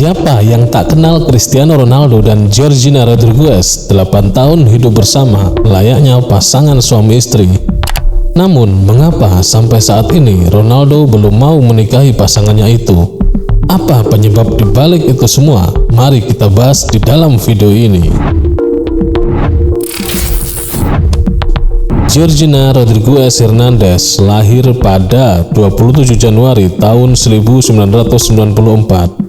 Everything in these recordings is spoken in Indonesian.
Siapa yang tak kenal Cristiano Ronaldo dan Georgina Rodriguez? 8 tahun hidup bersama, layaknya pasangan suami istri. Namun, mengapa sampai saat ini Ronaldo belum mau menikahi pasangannya itu? Apa penyebab dibalik itu semua? Mari kita bahas di dalam video ini. Georgina Rodriguez Hernandez lahir pada 27 Januari tahun 1994.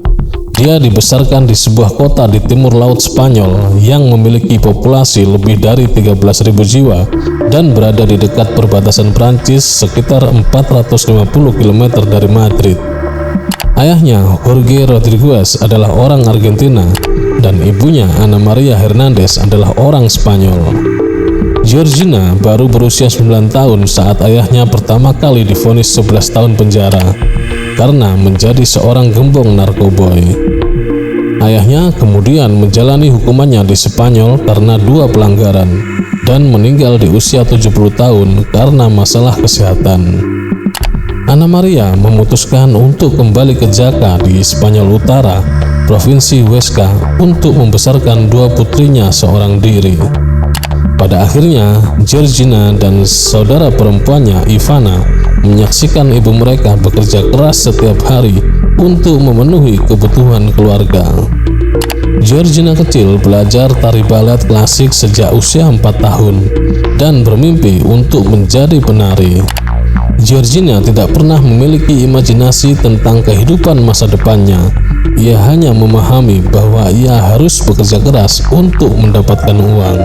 Dia dibesarkan di sebuah kota di timur laut Spanyol yang memiliki populasi lebih dari 13.000 jiwa dan berada di dekat perbatasan Prancis sekitar 450 km dari Madrid. Ayahnya, Jorge Rodriguez, adalah orang Argentina dan ibunya, Ana Maria Hernandez, adalah orang Spanyol. Georgina baru berusia 9 tahun saat ayahnya pertama kali divonis 11 tahun penjara karena menjadi seorang gembong narkoboy. Ayahnya kemudian menjalani hukumannya di Spanyol karena 2 pelanggaran dan meninggal di usia 70 tahun karena masalah kesehatan. Ana Maria memutuskan untuk kembali ke Jaca di Spanyol Utara, Provinsi Huesca, untuk membesarkan 2 putrinya seorang diri. Pada akhirnya, Georgina dan saudara perempuannya, Ivana, menyaksikan ibu mereka bekerja keras setiap hari untuk memenuhi kebutuhan keluarga. Georgina kecil belajar tari balet klasik sejak usia 4 tahun dan bermimpi untuk menjadi penari. Georgina tidak pernah memiliki imajinasi tentang kehidupan masa depannya. Ia hanya memahami bahwa ia harus bekerja keras untuk mendapatkan uang.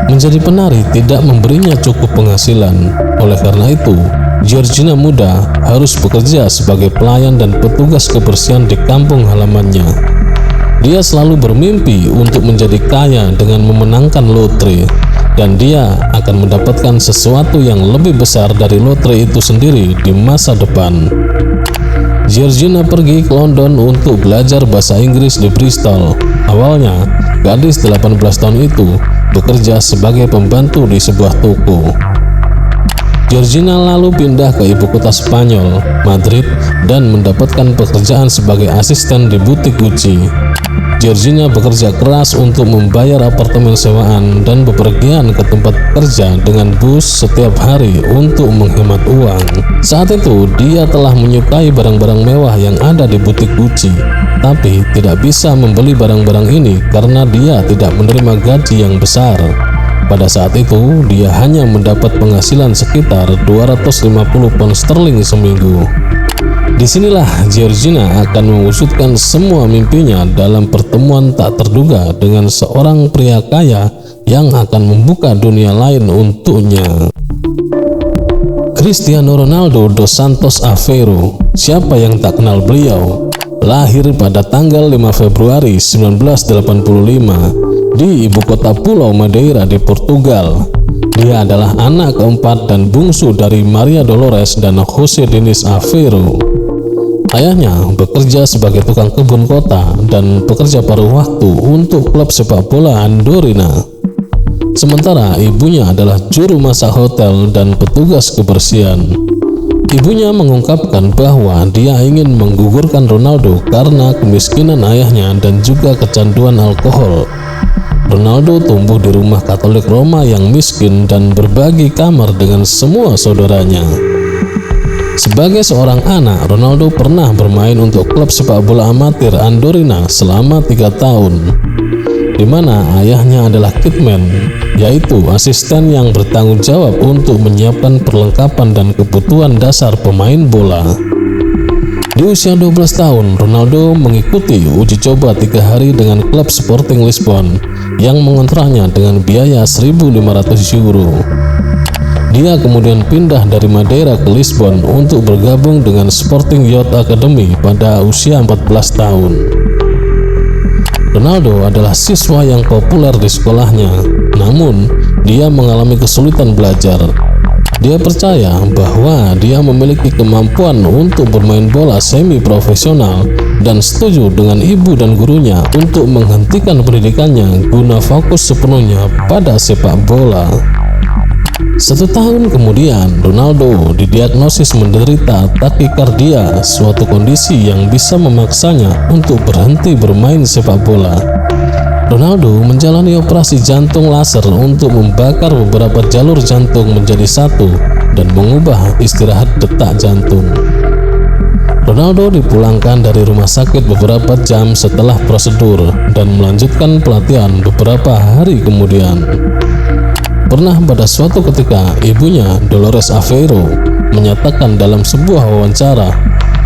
Menjadi penari tidak memberinya cukup penghasilan. Oleh karena itu, Georgina muda harus bekerja sebagai pelayan dan petugas kebersihan di kampung halamannya. Dia selalu bermimpi untuk menjadi kaya dengan memenangkan lotre, dan dia akan mendapatkan sesuatu yang lebih besar dari lotre itu sendiri di masa depan. Georgina pergi ke London untuk belajar bahasa Inggris di Bristol. Awalnya, gadis 18 tahun itu bekerja sebagai pembantu di sebuah toko. Georgina lalu pindah ke ibu kota Spanyol, Madrid, dan mendapatkan pekerjaan sebagai asisten di butik Gucci. Georgina bekerja keras untuk membayar apartemen sewaan dan bepergian ke tempat kerja dengan bus setiap hari untuk menghemat uang. Saat itu, dia telah menyukai barang-barang mewah yang ada di butik Gucci, tapi tidak bisa membeli barang-barang ini karena dia tidak menerima gaji yang besar. Pada saat itu, dia hanya mendapat penghasilan sekitar 250 pound sterling seminggu. Disinilah Georgina akan mewujudkan semua mimpinya dalam pertemuan tak terduga dengan seorang pria kaya yang akan membuka dunia lain untuknya. Cristiano Ronaldo dos Santos Aveiro. Siapa yang tak kenal beliau? Lahir pada tanggal 5 Februari 1985 di ibu kota Pulau Madeira di Portugal. Dia adalah anak keempat dan bungsu dari Maria Dolores dan Jose Denis Aveiro. Ayahnya bekerja sebagai tukang kebun kota dan pekerja paruh waktu untuk klub sepak bola Andorina. Sementara ibunya adalah juru masak hotel dan petugas kebersihan. Ibunya mengungkapkan bahwa dia ingin menggugurkan Ronaldo karena kemiskinan ayahnya dan juga kecanduan alkohol. Ronaldo tumbuh di rumah Katolik Roma yang miskin dan berbagi kamar dengan semua saudaranya. Sebagai seorang anak, Ronaldo pernah bermain untuk klub sepak bola amatir Andorina selama 3 tahun, di mana ayahnya adalah kitman, yaitu asisten yang bertanggung jawab untuk menyiapkan perlengkapan dan kebutuhan dasar pemain bola. Di usia 12 tahun, Ronaldo mengikuti uji coba 3 hari dengan klub Sporting Lisbon yang mengontraknya dengan biaya 1.500 euro. Dia kemudian pindah dari Madeira ke Lisbon untuk bergabung dengan Sporting Youth Academy pada usia 14 tahun. Ronaldo adalah siswa yang populer di sekolahnya, namun dia mengalami kesulitan belajar. Dia percaya bahwa dia memiliki kemampuan untuk bermain bola semi-profesional dan setuju dengan ibu dan gurunya untuk menghentikan pendidikannya guna fokus sepenuhnya pada sepak bola. 1 tahun kemudian, Ronaldo didiagnosis menderita takikardia, suatu kondisi yang bisa memaksanya untuk berhenti bermain sepak bola. Ronaldo menjalani operasi jantung laser untuk membakar beberapa jalur jantung menjadi satu dan mengubah istirahat detak jantung. Ronaldo dipulangkan dari rumah sakit beberapa jam setelah prosedur dan melanjutkan pelatihan beberapa hari kemudian. Pernah pada suatu ketika, ibunya, Dolores Aveiro, menyatakan dalam sebuah wawancara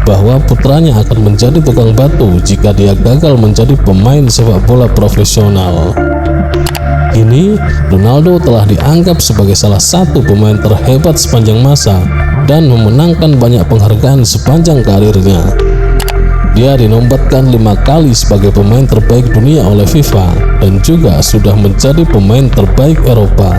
bahwa putranya akan menjadi tukang batu jika dia gagal menjadi pemain sepak bola profesional. Kini, Ronaldo telah dianggap sebagai salah satu pemain terhebat sepanjang masa dan memenangkan banyak penghargaan sepanjang karirnya. Dia dinobatkan 5 kali sebagai pemain terbaik dunia oleh FIFA dan juga sudah menjadi pemain terbaik Eropa.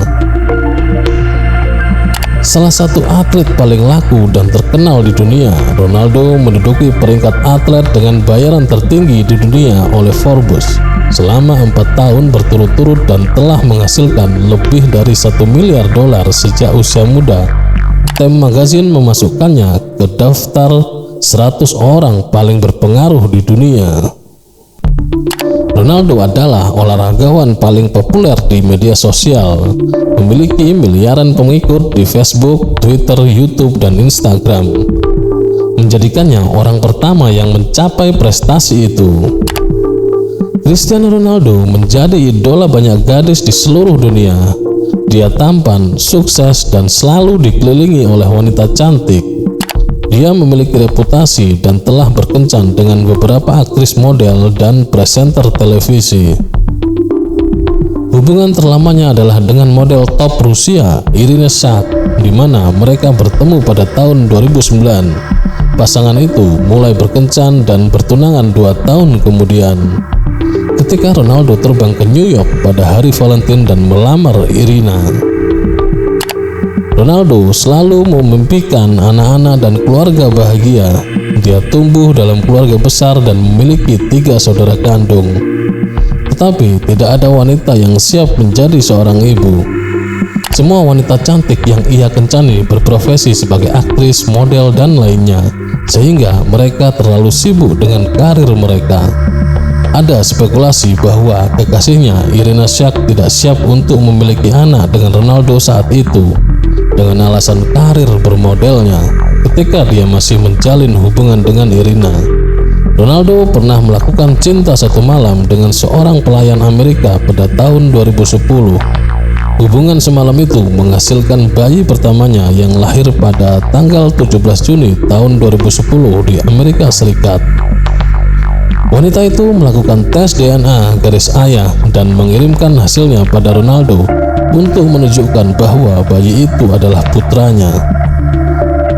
Salah satu atlet paling laku dan terkenal di dunia, Ronaldo menduduki peringkat atlet dengan bayaran tertinggi di dunia oleh Forbes selama 4 tahun berturut-turut dan telah menghasilkan lebih dari $1 miliar sejak usia muda. Time Magazine memasukkannya ke daftar 100 orang paling berpengaruh di dunia. Ronaldo adalah olahragawan paling populer di media sosial, memiliki miliaran pengikut di Facebook, Twitter, YouTube, dan Instagram, menjadikannya orang pertama yang mencapai prestasi itu. Cristiano Ronaldo menjadi idola banyak gadis di seluruh dunia. Dia tampan, sukses, dan selalu dikelilingi oleh wanita cantik. Dia memiliki reputasi dan telah berkencan dengan beberapa aktris model dan presenter televisi. Hubungan terlamanya adalah dengan model top Rusia, Irina Shayk, di mana mereka bertemu pada tahun 2009. Pasangan itu mulai berkencan dan bertunangan 2 tahun kemudian. Ketika Ronaldo terbang ke New York pada hari Valentine dan melamar Irina. Ronaldo selalu memimpikan anak-anak dan keluarga bahagia. Dia tumbuh dalam keluarga besar dan memiliki 3 saudara kandung. Tetapi tidak ada wanita yang siap menjadi seorang ibu. Semua wanita cantik yang ia kencani berprofesi sebagai aktris, model, dan lainnya, sehingga mereka terlalu sibuk dengan karir mereka. Ada spekulasi bahwa kekasihnya Irina Shayk tidak siap untuk memiliki anak dengan Ronaldo saat itu, dengan alasan karir bermodelnya. Ketika dia masih menjalin hubungan dengan Irina, Ronaldo pernah melakukan cinta satu malam dengan seorang pelayan Amerika pada tahun 2010. Hubungan semalam itu menghasilkan bayi pertamanya yang lahir pada tanggal 17 Juni tahun 2010 di Amerika Serikat. Wanita itu melakukan tes DNA garis ayah dan mengirimkan hasilnya pada Ronaldo untuk menunjukkan bahwa bayi itu adalah putranya.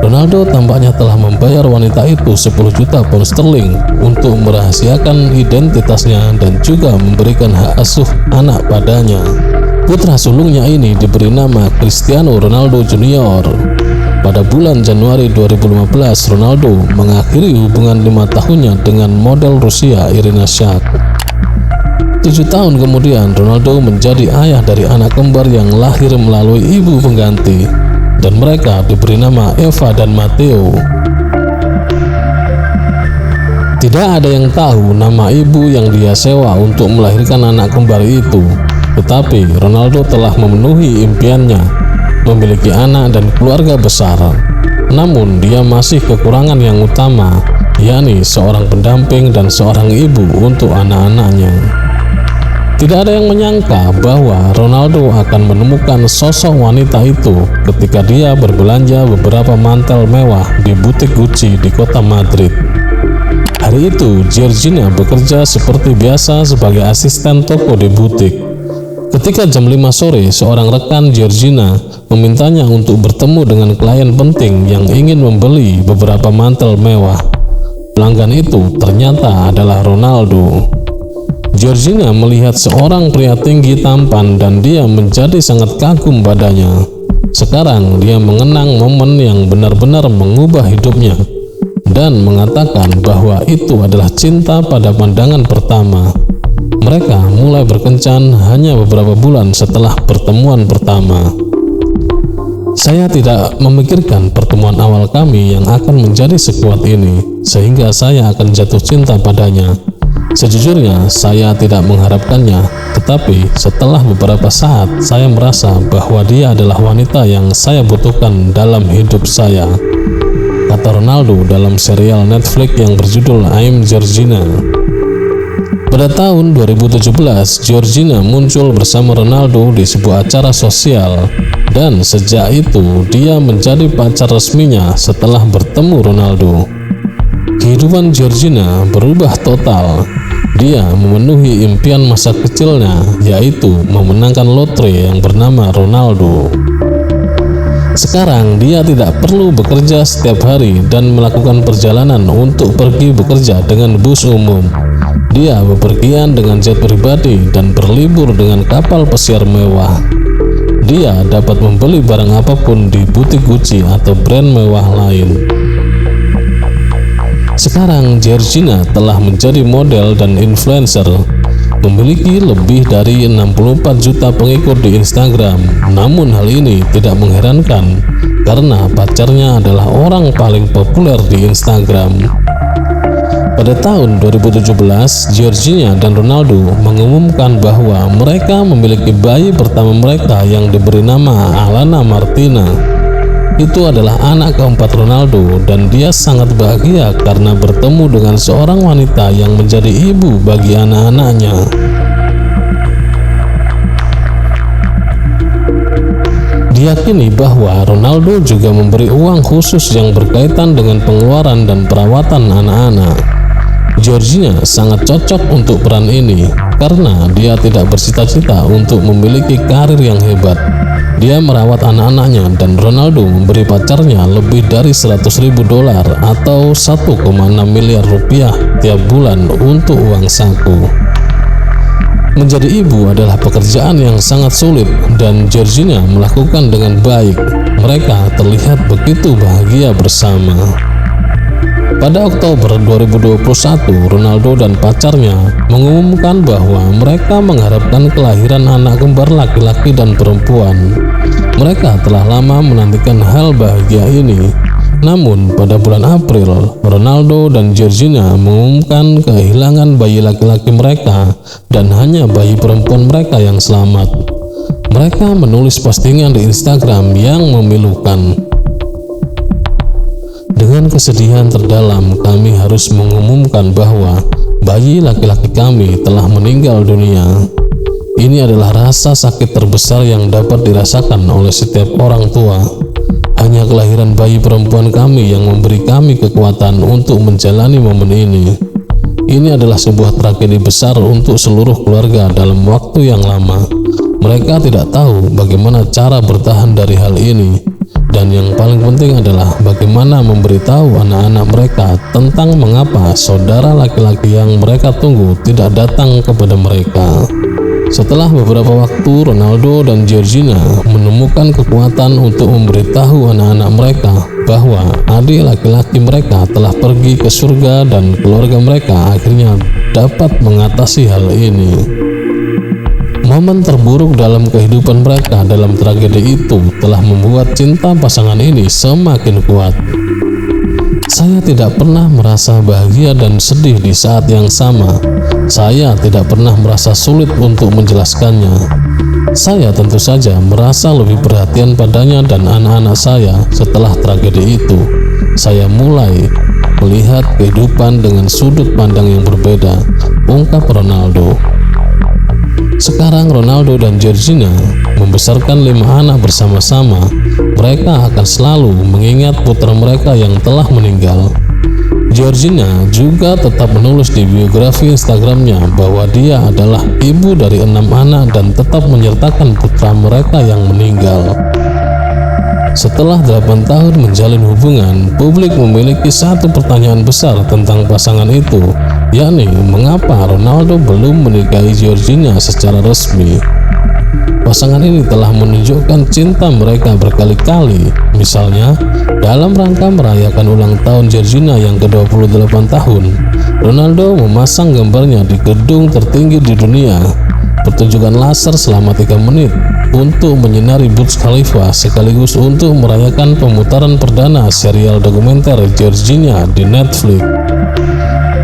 Ronaldo tampaknya telah membayar wanita itu 10 juta pound sterling untuk merahasiakan identitasnya dan juga memberikan hak asuh anak padanya. Putra sulungnya ini diberi nama Cristiano Ronaldo Junior. Pada bulan Januari 2015, Ronaldo mengakhiri hubungan 5 tahunnya dengan model Rusia Irina Shayk. 7 tahun kemudian, Ronaldo menjadi ayah dari anak kembar yang lahir melalui ibu pengganti, dan mereka diberi nama Eva dan Matteo. Tidak ada yang tahu nama ibu yang dia sewa untuk melahirkan anak kembar itu, tetapi Ronaldo telah memenuhi impiannya, memiliki anak dan keluarga besar. Namun dia masih kekurangan yang utama, yakni seorang pendamping dan seorang ibu untuk anak-anaknya. Tidak ada yang menyangka bahwa Ronaldo akan menemukan sosok wanita itu ketika dia berbelanja beberapa mantel mewah di butik Gucci di kota Madrid. Hari itu, Georgina bekerja seperti biasa sebagai asisten toko di butik. Ketika jam 5 sore, seorang rekan Georgina memintanya untuk bertemu dengan klien penting yang ingin membeli beberapa mantel mewah. Pelanggan itu ternyata adalah Ronaldo. Georgina melihat seorang pria tinggi tampan dan dia menjadi sangat kagum padanya. Sekarang dia mengenang momen yang benar-benar mengubah hidupnya dan mengatakan bahwa itu adalah cinta pada pandangan pertama. Mereka mulai berkencan hanya beberapa bulan setelah pertemuan pertama. Saya tidak memikirkan pertemuan awal kami yang akan menjadi sekuat ini, sehingga saya akan jatuh cinta padanya. Sejujurnya, saya tidak mengharapkannya, tetapi setelah beberapa saat, saya merasa bahwa dia adalah wanita yang saya butuhkan dalam hidup saya, kata Ronaldo dalam serial Netflix yang berjudul I'm Georgina. Pada tahun 2017, Georgina muncul bersama Ronaldo di sebuah acara sosial, dan sejak itu dia menjadi pacar resminya setelah bertemu Ronaldo. Kehidupan Georgina berubah total. Dia memenuhi impian masa kecilnya, yaitu memenangkan lotre yang bernama Ronaldo. Sekarang dia tidak perlu bekerja setiap hari dan melakukan perjalanan untuk pergi bekerja dengan bus umum. Dia bepergian dengan jet pribadi dan berlibur dengan kapal pesiar mewah. Dia dapat membeli barang apapun di butik Gucci atau brand mewah lain. Sekarang Georgina telah menjadi model dan influencer, memiliki lebih dari 64 juta pengikut di Instagram. Namun hal ini tidak mengherankan karena pacarnya adalah orang paling populer di Instagram. Pada tahun 2017, Georgina dan Ronaldo mengumumkan bahwa mereka memiliki bayi pertama mereka yang diberi nama Alana Martina. Itu adalah anak keempat Ronaldo, dan dia sangat bahagia karena bertemu dengan seorang wanita yang menjadi ibu bagi anak-anaknya. Diyakini bahwa Ronaldo juga memberi uang khusus yang berkaitan dengan pengeluaran dan perawatan anak-anak. Georgina sangat cocok untuk peran ini karena dia tidak bercita-cita untuk memiliki karir yang hebat. Dia merawat anak-anaknya, dan Ronaldo memberi pacarnya lebih dari $100.000 atau 1,6 miliar rupiah tiap bulan untuk uang saku. Menjadi ibu adalah pekerjaan yang sangat sulit, dan Georgina melakukan dengan baik. Mereka terlihat begitu bahagia bersama. Pada Oktober 2021, Ronaldo dan pacarnya mengumumkan bahwa mereka mengharapkan kelahiran anak kembar laki-laki dan perempuan. Mereka telah lama menantikan hal bahagia ini. Namun pada bulan April, Ronaldo dan Georgina mengumumkan kehilangan bayi laki-laki mereka dan hanya bayi perempuan mereka yang selamat. Mereka menulis postingan di Instagram yang memilukan. Dengan kesedihan terdalam, kami harus mengumumkan bahwa bayi laki-laki kami telah meninggal dunia. Ini adalah rasa sakit terbesar yang dapat dirasakan oleh setiap orang tua. Hanya kelahiran bayi perempuan kami yang memberi kami kekuatan untuk menjalani momen ini. Ini adalah sebuah tragedi besar untuk seluruh keluarga dalam waktu yang lama. Mereka tidak tahu bagaimana cara bertahan dari hal ini. Dan yang paling penting adalah bagaimana memberitahu anak-anak mereka tentang mengapa saudara laki-laki yang mereka tunggu tidak datang kepada mereka. Setelah beberapa waktu, Ronaldo dan Georgina menemukan kekuatan untuk memberitahu anak-anak mereka bahwa adik laki-laki mereka telah pergi ke surga, dan keluarga mereka akhirnya dapat mengatasi hal ini. Momen terburuk dalam kehidupan mereka dalam tragedi itu telah membuat cinta pasangan ini semakin kuat. Saya tidak pernah merasa bahagia dan sedih di saat yang sama. Saya tidak pernah merasa sulit untuk menjelaskannya. Saya tentu saja merasa lebih perhatian padanya dan anak-anak saya setelah tragedi itu. Saya mulai melihat kehidupan dengan sudut pandang yang berbeda, ungkap Ronaldo. Sekarang Ronaldo dan Georgina membesarkan 5 anak bersama-sama. Mereka akan selalu mengingat putra mereka yang telah meninggal. Georgina juga tetap menulis di biografi Instagramnya bahwa dia adalah ibu dari 6 anak dan tetap menyertakan putra mereka yang meninggal. Setelah 8 tahun menjalin hubungan, publik memiliki satu pertanyaan besar tentang pasangan itu, yakni mengapa Ronaldo belum menikahi Georgina secara resmi. Pasangan ini telah menunjukkan cinta mereka berkali-kali, misalnya dalam rangka merayakan ulang tahun Georgina yang ke-28 tahun. Ronaldo memasang gambarnya di gedung tertinggi di dunia. pertunjukan laser selama 3 menit untuk menyinari Burj Khalifa sekaligus untuk merayakan pemutaran perdana serial dokumenter Georgina di Netflix.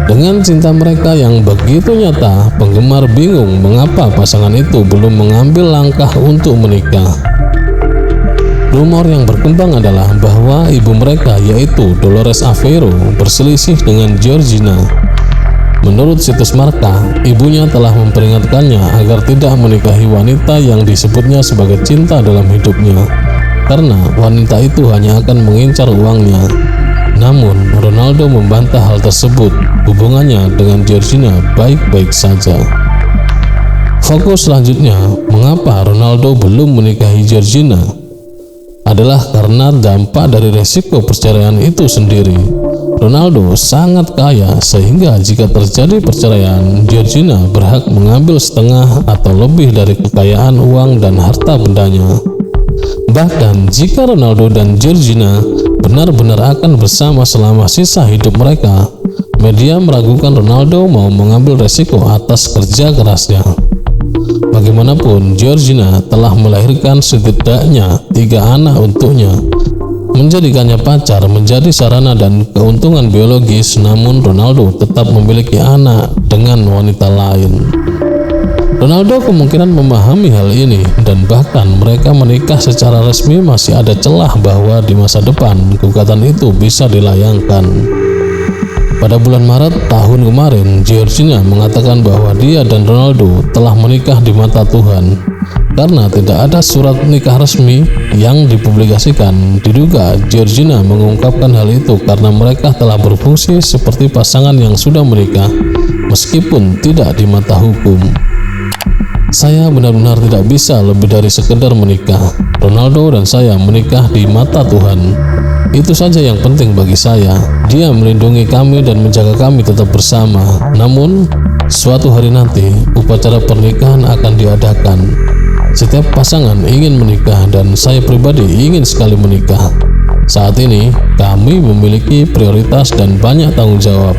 Dengan cinta mereka yang begitu nyata, penggemar bingung mengapa pasangan itu belum mengambil langkah untuk menikah. Rumor yang berkembang adalah bahwa ibu mereka yaitu Dolores Aveiro berselisih dengan Georgina. Menurut situs Marca, ibunya telah memperingatkannya agar tidak menikahi wanita yang disebutnya sebagai cinta dalam hidupnya, karena wanita itu hanya akan mengincar uangnya. Namun, Ronaldo membantah hal tersebut. Hubungannya dengan Georgina baik-baik saja. Fokus selanjutnya, mengapa Ronaldo belum menikahi Georgina? Adalah karena dampak dari resiko perceraian itu sendiri. Ronaldo sangat kaya sehingga jika terjadi perceraian, Georgina berhak mengambil setengah atau lebih dari kekayaan uang dan harta bendanya. Bahkan jika Ronaldo dan Georgina benar-benar akan bersama selama sisa hidup mereka, media meragukan Ronaldo mau mengambil resiko atas kerja kerasnya. Bagaimanapun, Georgina telah melahirkan setidaknya 3 anak untuknya. Menjadikannya pacar menjadi sarana dan keuntungan biologis, namun Ronaldo tetap memiliki anak dengan wanita lain. Ronaldo kemungkinan memahami hal ini dan bahkan mereka menikah secara resmi masih ada celah bahwa di masa depan gugatan itu bisa dilayangkan. Pada bulan Maret tahun kemarin, Georgina mengatakan bahwa dia dan Ronaldo telah menikah di mata Tuhan. Karena tidak ada surat nikah resmi yang dipublikasikan, diduga Georgina mengungkapkan hal itu karena mereka telah berfungsi seperti pasangan yang sudah menikah, meskipun tidak di mata hukum. Saya benar-benar tidak bisa lebih dari sekedar menikah. Ronaldo dan saya menikah di mata Tuhan. Itu saja yang penting bagi saya. Dia melindungi kami dan menjaga kami tetap bersama. Namun, suatu hari nanti, upacara pernikahan akan diadakan. Setiap pasangan ingin menikah dan saya pribadi ingin sekali menikah. Saat ini, kami memiliki prioritas dan banyak tanggung jawab.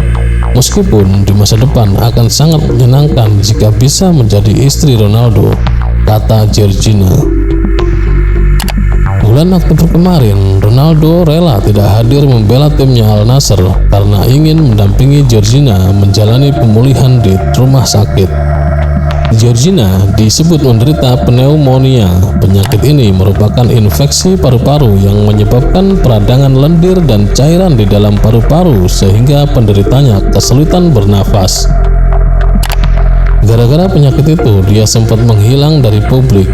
Meskipun di masa depan akan sangat menyenangkan jika bisa menjadi istri Ronaldo, kata Georgina. Bulan Oktober kemarin, Ronaldo rela tidak hadir membela timnya Al Nassr karena ingin mendampingi Georgina menjalani pemulihan di rumah sakit. Georgina disebut menderita pneumonia. Penyakit ini merupakan infeksi paru-paru yang menyebabkan peradangan lendir dan cairan di dalam paru-paru sehingga penderitanya kesulitan bernafas. Gara-gara penyakit itu, dia sempat menghilang dari publik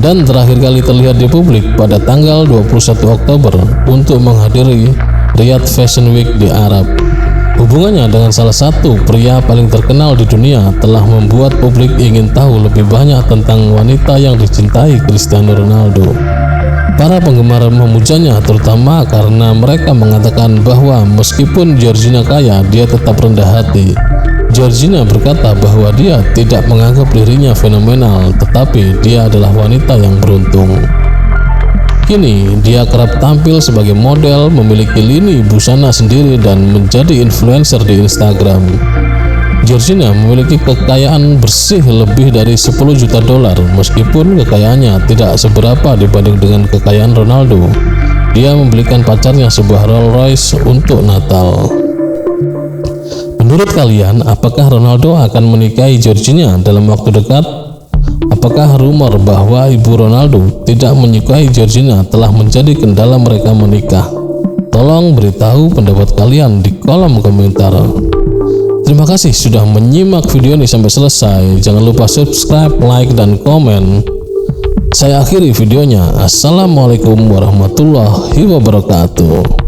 dan terakhir kali terlihat di publik pada tanggal 21 Oktober untuk menghadiri Riyadh Fashion Week di Arab. Hubungannya dengan salah satu pria paling terkenal di dunia telah membuat publik ingin tahu lebih banyak tentang wanita yang dicintai Cristiano Ronaldo. Para penggemar memujanya terutama karena mereka mengatakan bahwa meskipun Georgina kaya, dia tetap rendah hati. Georgina berkata bahwa dia tidak menganggap dirinya fenomenal, tetapi dia adalah wanita yang beruntung. Kini, dia kerap tampil sebagai model, memiliki lini busana sendiri, dan menjadi influencer di Instagram. Georgina memiliki kekayaan bersih lebih dari 10 juta dolar, meskipun kekayaannya tidak seberapa dibanding dengan kekayaan Ronaldo. Dia membelikan pacarnya sebuah Rolls Royce untuk Natal. Menurut kalian, apakah Ronaldo akan menikahi Georgina dalam waktu dekat? Apakah rumor bahwa ibu Ronaldo tidak menyukai Georgina telah menjadi kendala mereka menikah? Tolong beritahu pendapat kalian di kolom komentar. Terima kasih sudah menyimak video ini sampai selesai. Jangan lupa subscribe, like, dan komen. Saya akhiri videonya. Assalamualaikum warahmatullahi wabarakatuh.